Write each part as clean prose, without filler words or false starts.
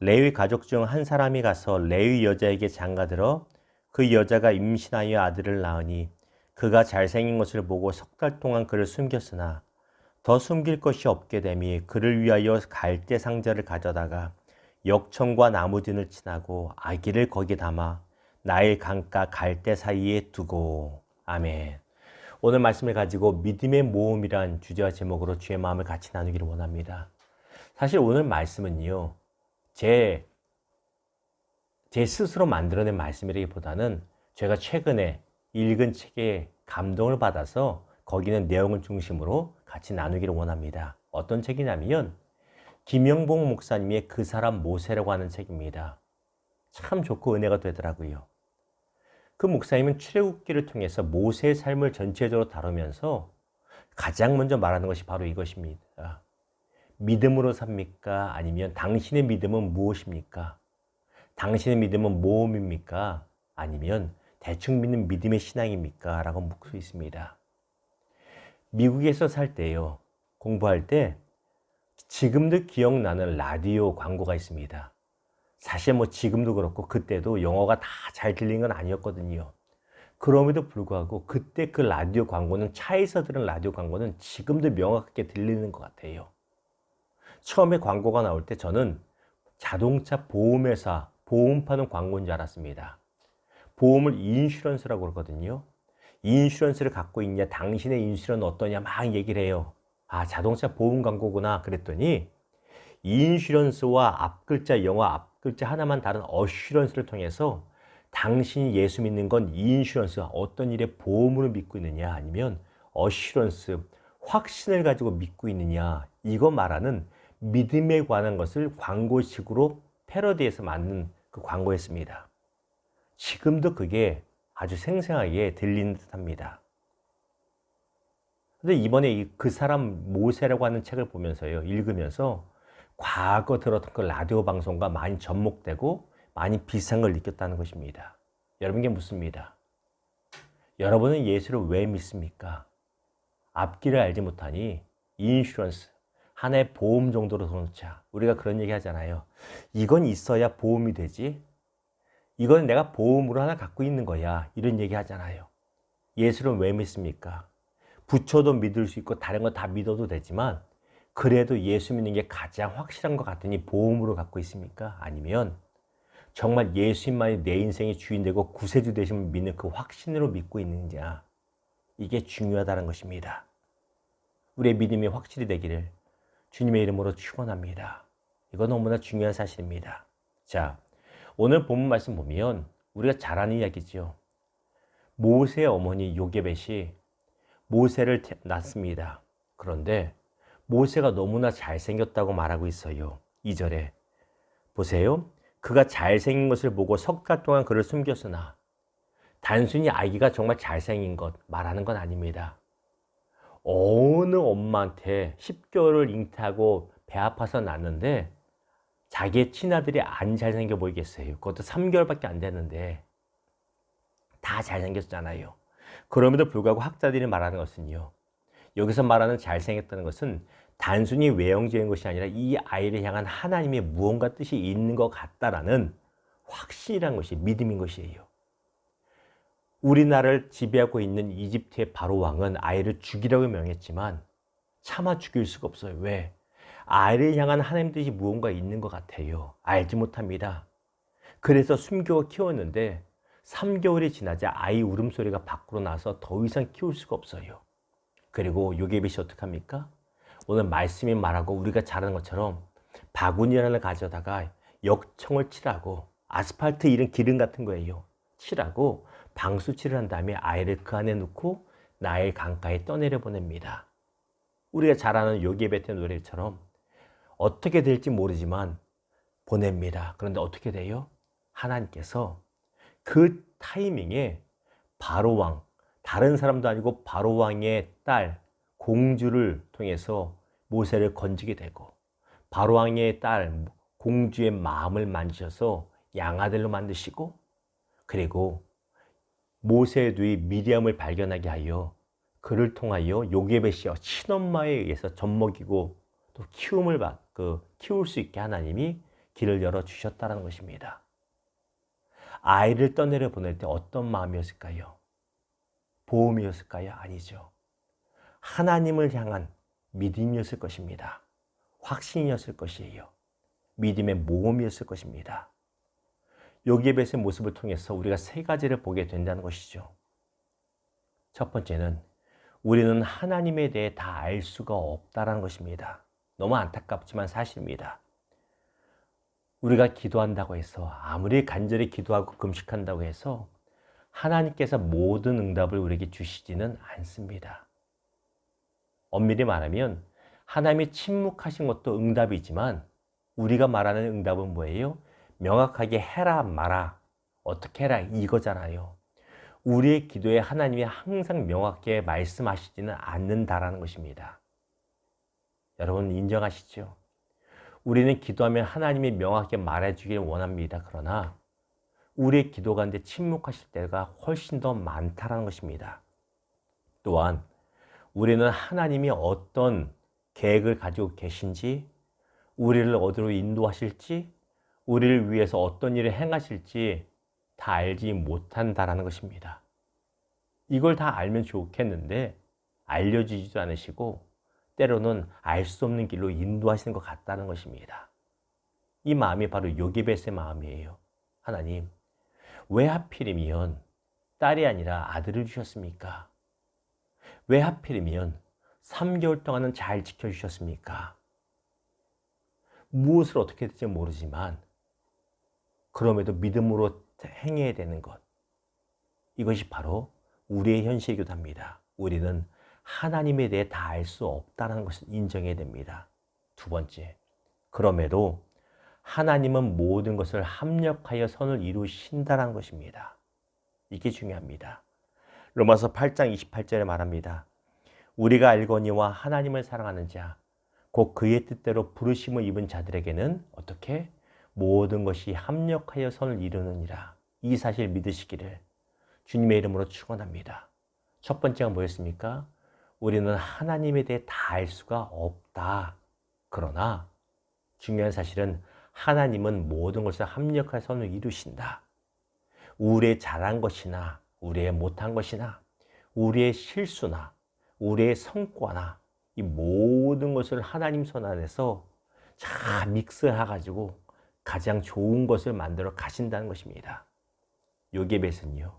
레위 가족 중 한 사람이 가서 레위 여자에게 장가들어 그 여자가 임신하여 아들을 낳으니 그가 잘생긴 것을 보고 석 달 동안 그를 숨겼으나 더 숨길 것이 없게 되니 그를 위하여 갈대 상자를 가져다가 역청과 나무진을 친하고 아기를 거기 담아 나일 강가 갈대 사이에 두고. 아멘. 오늘 말씀을 가지고 믿음의 모험이란 주제와 제목으로 주의 마음을 같이 나누기를 원합니다. 사실 오늘 말씀은요, 제 스스로 만들어낸 말씀이라기보다는 제가 최근에 읽은 책에 감동을 받아서 거기는 내용을 중심으로 같이 나누기를 원합니다. 어떤 책이냐면 김영봉 목사님의 그 사람 모세라고 하는 책입니다. 참 좋고 은혜가 되더라고요. 그 목사님은 출애굽기를 통해서 모세의 삶을 전체적으로 다루면서 가장 먼저 말하는 것이 바로 이것입니다. 믿음으로 삽니까? 아니면 당신의 믿음은 무엇입니까? 당신의 믿음은 모험입니까? 아니면 대충 믿는 믿음의 신앙입니까? 라고 묻고 있습니다. 미국에서 살 때요, 공부할 때 지금도 기억나는 라디오 광고가 있습니다. 사실 뭐 지금도 그렇고 그때도 영어가 다 잘 들리는 건 아니었거든요. 그럼에도 불구하고 그때 그 라디오 광고는, 차에서 들은 라디오 광고는 지금도 명확하게 들리는 것 같아요. 처음에 광고가 나올 때 저는 자동차 보험회사 보험 파는 광고인 줄 알았습니다. 보험을 인슈런스라고 그러거든요. 인슈런스를 갖고 있냐, 당신의 인슈런스 어떠냐 막 얘기를 해요. 아, 자동차 보험 광고구나 그랬더니 인슈런스와 앞글자, 영어 앞글자 하나만 다른 어슈런스를 통해서 당신이 예수 믿는 건 인슈런스, 어떤 일에 보험으로 믿고 있느냐, 아니면 어슈런스, 확신을 가지고 믿고 있느냐, 이거 말하는 믿음에 관한 것을 광고식으로 패러디해서 만든 그 광고였습니다. 지금도 그게 아주 생생하게 들리는 듯합니다. 근데 이번에 그 사람 모세라고 하는 책을 보면서요, 읽으면서 과거 들었던 그 라디오 방송과 많이 접목되고 많이 비슷한 걸 느꼈다는 것입니다. 여러분께 묻습니다. 여러분은 예수를 왜 믿습니까? 앞길을 알지 못하니 인슈런스, 하나의 보험 정도로 놓자. 우리가 그런 얘기 하잖아요. 이건 있어야 보험이 되지. 이건 내가 보험으로 하나 갖고 있는 거야. 이런 얘기 하잖아요. 예수를 왜 믿습니까? 부처도 믿을 수 있고 다른 거 다 믿어도 되지만 그래도 예수 믿는 게 가장 확실한 것 같으니 보험으로 갖고 있습니까? 아니면 정말 예수님만이 내 인생의 주인 되고 구세주 되심을 믿는 그 확신으로 믿고 있느냐, 이게 중요하다는 것입니다. 우리의 믿음이 확실히 되기를 주님의 이름으로 축원합니다. 이거 너무나 중요한 사실입니다. 자, 오늘 본문 말씀 보면 우리가 잘 아는 이야기죠. 모세의 어머니 요게벳이 모세를 낳습니다. 그런데 모세가 너무나 잘생겼다고 말하고 있어요. 2절에 보세요. 그가 잘생긴 것을 보고 석 달 동안 그를 숨겼으나, 단순히 아기가 정말 잘생긴 것 말하는 건 아닙니다. 어느 엄마한테 10개월을 잉태하고 배 아파서 낳는데 자기의 친아들이 안 잘생겨 보이겠어요? 그것도 3개월밖에 안 됐는데 다 잘생겼잖아요. 그럼에도 불구하고 학자들이 말하는 것은요, 여기서 말하는 잘생겼다는 것은 단순히 외형적인 것이 아니라 이 아이를 향한 하나님의 무언가 뜻이 있는 것 같다라는 확신이란 것이 믿음인 것이에요. 우리나라를 지배하고 있는 이집트의 바로 왕은 아이를 죽이라고 명했지만 차마 죽일 수가 없어요. 왜? 아이를 향한 하나님 뜻이 무언가 있는 것 같아요. 알지 못합니다. 그래서 숨겨 키웠는데 3개월이 지나자 아이 울음소리가 밖으로 나서 더 이상 키울 수가 없어요. 그리고 요게벳이 어떡합니까? 오늘 말씀이 말하고 우리가 잘 아는 것처럼 바구니를 가져다가 역청을 칠하고, 아스팔트 이런 기름 같은 거예요. 칠하고 방수칠을 한 다음에 아이를 그 안에 넣고 나일 강가에 떠내려 보냅니다. 우리가 잘 아는 요게벳의 노래처럼 어떻게 될지 모르지만 보냅니다. 그런데 어떻게 돼요? 하나님께서 그 타이밍에 바로왕, 다른 사람도 아니고 바로왕의 딸 공주를 통해서 모세를 건지게 되고, 바로왕의 딸 공주의 마음을 만지셔서 양아들로 만드시고, 그리고 모세의 누이 미리암을 발견하게 하여 그를 통하여 요게벳이 친엄마에 의해서 젖먹이고 또 키울 수 있게 하나님이 길을 열어주셨다는 것입니다. 아이를 떠내려 보낼 때 어떤 마음이었을까요? 보험이었을까요? 아니죠. 하나님을 향한 믿음이었을 것입니다. 확신이었을 것이에요. 믿음의 모험이었을 것입니다. 요게벳의 모습을 통해서 우리가 세 가지를 보게 된다는 것이죠. 첫 번째는 우리는 하나님에 대해 다 알 수가 없다는 것입니다. 너무 안타깝지만 사실입니다. 우리가 기도한다고 해서, 아무리 간절히 기도하고 금식한다고 해서 하나님께서 모든 응답을 우리에게 주시지는 않습니다. 엄밀히 말하면 하나님이 침묵하신 것도 응답이지만 우리가 말하는 응답은 뭐예요? 명확하게 해라 마라, 어떻게 해라 이거잖아요. 우리의 기도에 하나님이 항상 명확하게 말씀하시지는 않는다라는 것입니다. 여러분 인정하시죠? 우리는 기도하면 하나님이 명확하게 말해주길 원합니다. 그러나 우리의 기도 가운데 침묵하실 때가 훨씬 더 많다는 것입니다. 또한 우리는 하나님이 어떤 계획을 가지고 계신지, 우리를 어디로 인도하실지, 우리를 위해서 어떤 일을 행하실지 다 알지 못한다라는 것입니다. 이걸 다 알면 좋겠는데 알려주지도 않으시고 때로는 알 수 없는 길로 인도하시는 것 같다는 것입니다. 이 마음이 바로 요게벳의 마음이에요. 하나님, 왜 하필이면 딸이 아니라 아들을 주셨습니까? 왜 하필이면 3개월 동안은 잘 지켜주셨습니까? 무엇을 어떻게 될지 모르지만 그럼에도 믿음으로 행해야 되는 것, 이것이 바로 우리의 현실이기도 합니다. 우리는 하나님에 대해 다 알 수 없다는 것을 인정해야 됩니다. 두 번째, 그럼에도 하나님은 모든 것을 합력하여 선을 이루신다는 것입니다. 이게 중요합니다. 로마서 8장 28절에 말합니다. 우리가 알거니와 하나님을 사랑하는 자, 곧 그의 뜻대로 부르심을 입은 자들에게는 어떻게? 모든 것이 합력하여 선을 이루느니라. 이 사실 믿으시기를 주님의 이름으로 축원합니다. 첫 번째가 뭐였습니까? 우리는 하나님에 대해 다 알 수가 없다. 그러나 중요한 사실은 하나님은 모든 것을 합력하여 선을 이루신다. 우리의 잘한 것이나 우리의 못한 것이나 우리의 실수나 우리의 성과나 이 모든 것을 하나님 손 안에서 잘 믹스해가지고 가장 좋은 것을 만들어 가신다는 것입니다. 요게벳은요,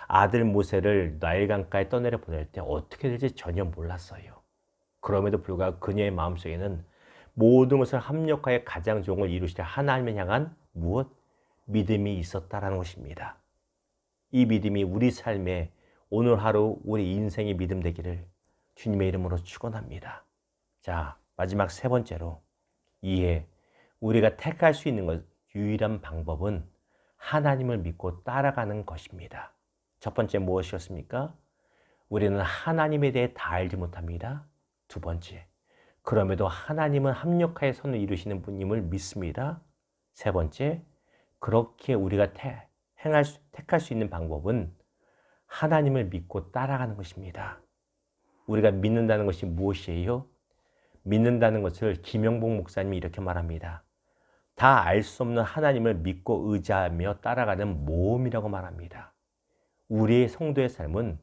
아들 모세를 나일 강가에 떠내려 보낼 때 어떻게 될지 전혀 몰랐어요. 그럼에도 불구하고 그녀의 마음속에는 모든 것을 합력하여 가장 좋은 걸 이루시려 하나님을 향한 무엇? 믿음이 있었다라는 것입니다. 이 믿음이 우리 삶에 오늘 하루 우리 인생의 믿음 되기를 주님의 이름으로 축원합니다. 자, 마지막 세 번째로 이에 우리가 택할 수 있는 것, 유일한 방법은 하나님을 믿고 따라가는 것입니다. 첫 번째 무엇이었습니까? 우리는 하나님에 대해 다 알지 못합니다. 두 번째, 그럼에도 하나님은 합력하여 선을 이루시는 분임을 믿습니다. 세 번째, 그렇게 우리가 택할 수 있는 방법은 하나님을 믿고 따라가는 것입니다. 우리가 믿는다는 것이 무엇이에요? 믿는다는 것을 김영복 목사님이 이렇게 말합니다. 다 알 수 없는 하나님을 믿고 의지하며 따라가는 모험이라고 말합니다. 우리의 성도의 삶은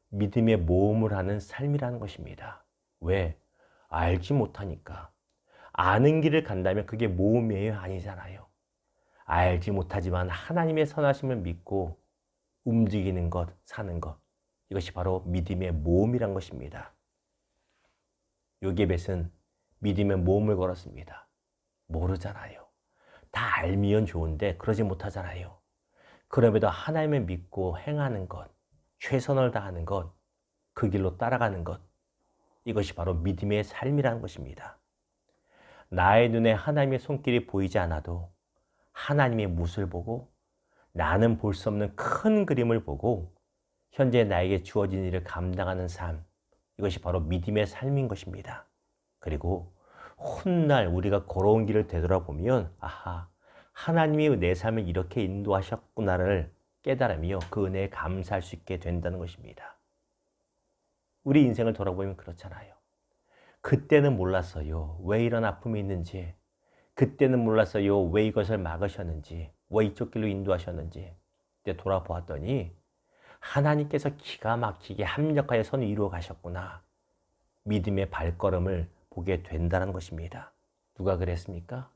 믿음의 모험을 하는 삶이라는 것입니다. 왜? 알지 못하니까. 아는 길을 간다면 그게 모험이에요? 아니잖아요. 알지 못하지만 하나님의 선하심을 믿고 움직이는 것, 사는 것, 이것이 바로 믿음의 모험이란 것입니다. 요게벳은 믿음의 모험을 걸었습니다. 모르잖아요. 다 알면 좋은데 그러지 못하잖아요. 그럼에도 하나님을 믿고 행하는 것, 최선을 다하는 것, 그 길로 따라가는 것, 이것이 바로 믿음의 삶이라는 것입니다. 나의 눈에 하나님의 손길이 보이지 않아도 하나님의 못을 보고 나는 볼 수 없는 큰 그림을 보고 현재 나에게 주어진 일을 감당하는 삶, 이것이 바로 믿음의 삶인 것입니다. 그리고 훗날 우리가 걸어온 길을 되돌아보면 아하, 하나님이 내 삶을 이렇게 인도하셨구나를 깨달으며 그 은혜에 감사할 수 있게 된다는 것입니다. 우리 인생을 돌아보면 그렇잖아요. 그때는 몰랐어요. 왜 이런 아픔이 있는지. 그때는 몰랐어요. 왜 이것을 막으셨는지, 왜 이쪽 길로 인도하셨는지. 그때 돌아보았더니 하나님께서 기가 막히게 합력하여 선을 이루어 가셨구나. 믿음의 발걸음을 보게 된다는 것입니다. 누가 그랬습니까?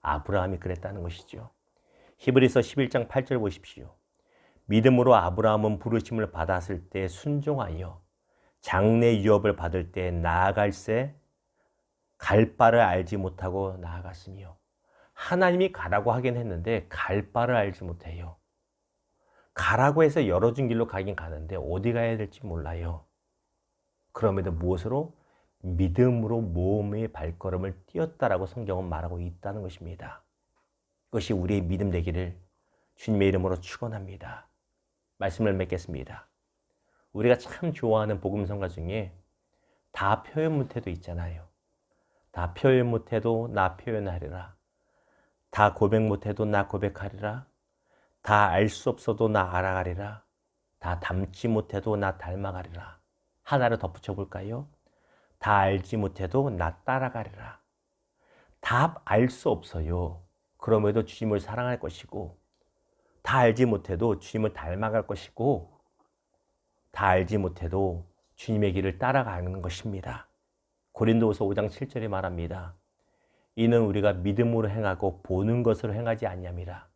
아브라함이 그랬다는 것이죠. 히브리서 11장 8절 보십시오. 믿음으로 아브라함은 부르심을 받았을 때 순종하여 장래 유업을 받을 때 나아갈새 갈 바를 알지 못하고 나아갔으며, 하나님이 가라고 하긴 했는데 갈 바를 알지 못해요. 가라고 해서 열어준 길로 가긴 가는데 어디 가야 될지 몰라요. 그럼에도 무엇으로? 믿음으로 모험의 발걸음을 띄었다라고 성경은 말하고 있다는 것입니다. 그것이 우리의 믿음 되기를 주님의 이름으로 축원합니다. 말씀을 맺겠습니다. 우리가 참 좋아하는 복음성가 중에 다 표현 못해도 있잖아요. 다 표현 못해도 나 표현하리라. 다 고백 못해도 나 고백하리라. 다 알 수 없어도 나 알아가리라. 다 닮지 못해도 나 닮아가리라. 하나를 덧붙여 볼까요? 다 알지 못해도 나 따라가리라. 다 알 수 없어요. 그럼에도 주님을 사랑할 것이고, 다 알지 못해도 주님을 닮아갈 것이고, 다 알지 못해도 주님의 길을 따라가는 것입니다. 고린도후서 5장 7절에 말합니다. 이는 우리가 믿음으로 행하고 보는 것으로 행하지 아니함이라.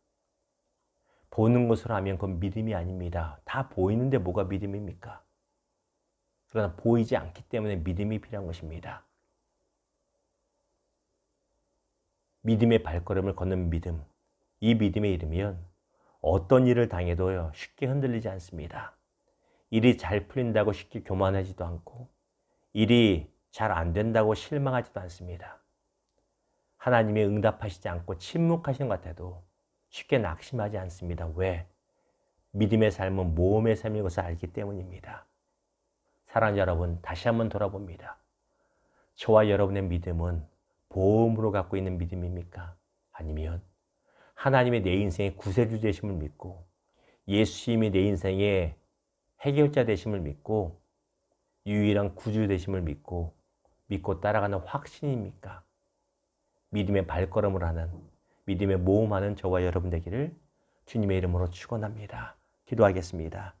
보는 것으로 하면 그건 믿음이 아닙니다. 다 보이는데 뭐가 믿음입니까? 그러나 보이지 않기 때문에 믿음이 필요한 것입니다. 믿음의 발걸음을 걷는 믿음. 이 믿음에 이르면 어떤 일을 당해도 쉽게 흔들리지 않습니다. 일이 잘 풀린다고 쉽게 교만하지도 않고, 일이 잘 안 된다고 실망하지도 않습니다. 하나님이 응답하시지 않고 침묵하시는 것 같아도 쉽게 낙심하지 않습니다. 왜? 믿음의 삶은 모험의 삶인 것을 알기 때문입니다. 사랑하는 여러분, 다시 한번 돌아봅니다. 저와 여러분의 믿음은 보험으로 갖고 있는 믿음입니까? 아니면 하나님의 내 인생의 구세주 되심을 믿고, 예수님이 내 인생의 해결자 되심을 믿고, 유일한 구주 되심을 믿고 따라가는 확신입니까? 믿음의 발걸음을 하는, 믿음의 모험하는 저와 여러분 되기를 주님의 이름으로 축원합니다. 기도하겠습니다.